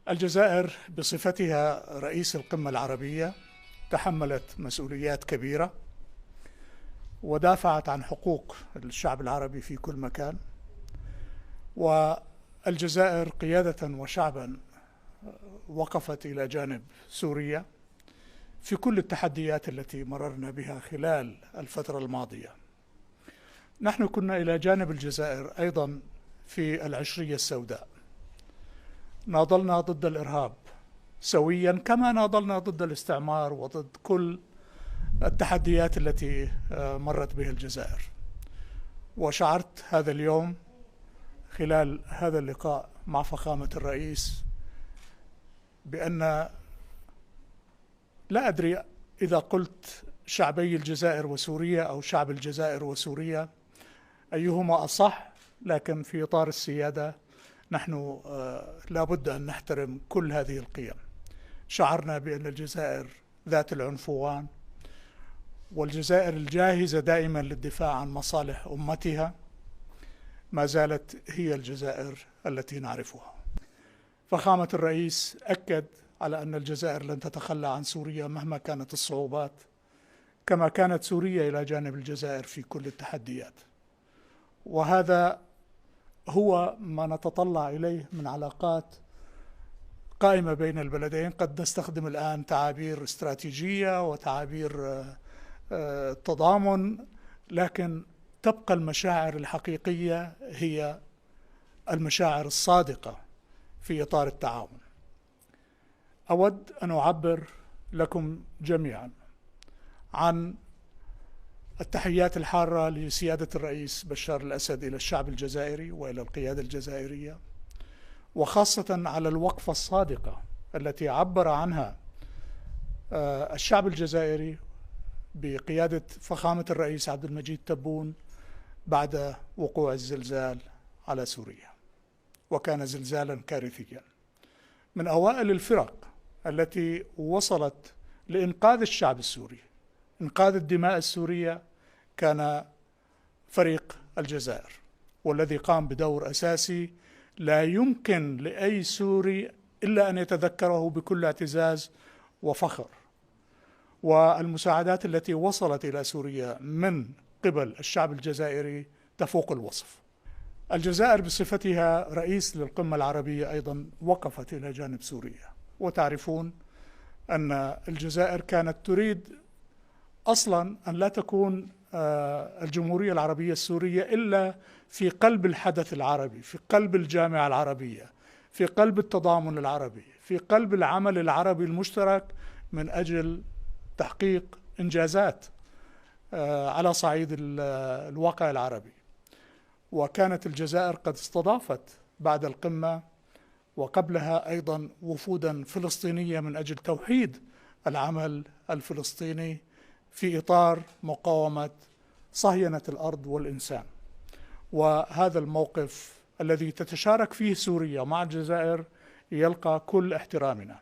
الجزائر بصفتها رئيس القمة العربية تحملت مسؤوليات كبيرة ودافعت عن حقوق الشعب العربي في كل مكان. والجزائر قيادة وشعبا وقفت إلى جانب سوريا في كل التحديات التي مررنا بها خلال الفترة الماضية. نحن كنا إلى جانب الجزائر أيضا في العشرية السوداء، ناضلنا ضد الإرهاب سويا كما ناضلنا ضد الاستعمار وضد كل التحديات التي مرت بها الجزائر. وشعرت هذا اليوم خلال هذا اللقاء مع فخامة الرئيس بأن لا أدري إذا قلت شعبي الجزائر وسوريا أو شعب الجزائر وسوريا أيهما أصح، لكن في إطار السيادة نحن لابد أن نحترم كل هذه القيم. شعرنا بأن الجزائر ذات العنفوان، والجزائر الجاهزة دائما للدفاع عن مصالح أمتها ما زالت هي الجزائر التي نعرفها. فخامة الرئيس أكد على أن الجزائر لن تتخلى عن سوريا مهما كانت الصعوبات، كما كانت سوريا إلى جانب الجزائر في كل التحديات. وهذا هو ما نتطلع إليه من علاقات قائمة بين البلدين. قد نستخدم الآن تعابير استراتيجية وتعابير تضامن، لكن تبقى المشاعر الحقيقية هي المشاعر الصادقة في إطار التعاون. أود أن أعبر لكم جميعا عن التحيات الحارة لسيادة الرئيس بشار الأسد إلى الشعب الجزائري وإلى القيادة الجزائرية، وخاصة على الوقفة الصادقة التي عبر عنها الشعب الجزائري بقيادة فخامة الرئيس عبد المجيد تبون بعد وقوع الزلزال على سوريا، وكان زلزالا كارثيا. من أوائل الفرق التي وصلت لإنقاذ الشعب السوري، إنقاذ الدماء السورية، كان فريق الجزائر، والذي قام بدور أساسي لا يمكن لأي سوري إلا أن يتذكره بكل اعتزاز وفخر. والمساعدات التي وصلت إلى سوريا من قبل الشعب الجزائري تفوق الوصف. الجزائر بصفتها رئيس للقمة العربية أيضا وقفت إلى جانب سوريا، وتعرفون أن الجزائر كانت تريد أصلا أن لا تكون الجمهورية العربية السورية إلا في قلب الحدث العربي، في قلب الجامعة العربية، في قلب التضامن العربي، في قلب العمل العربي المشترك من أجل تحقيق إنجازات على صعيد الواقع العربي. وكانت الجزائر قد استضافت بعد القمة وقبلها أيضا وفودا فلسطينية من أجل توحيد العمل الفلسطيني في إطار مقاومة صهينة الأرض والإنسان. وهذا الموقف الذي تتشارك فيه سوريا مع الجزائر يلقى كل احترامنا.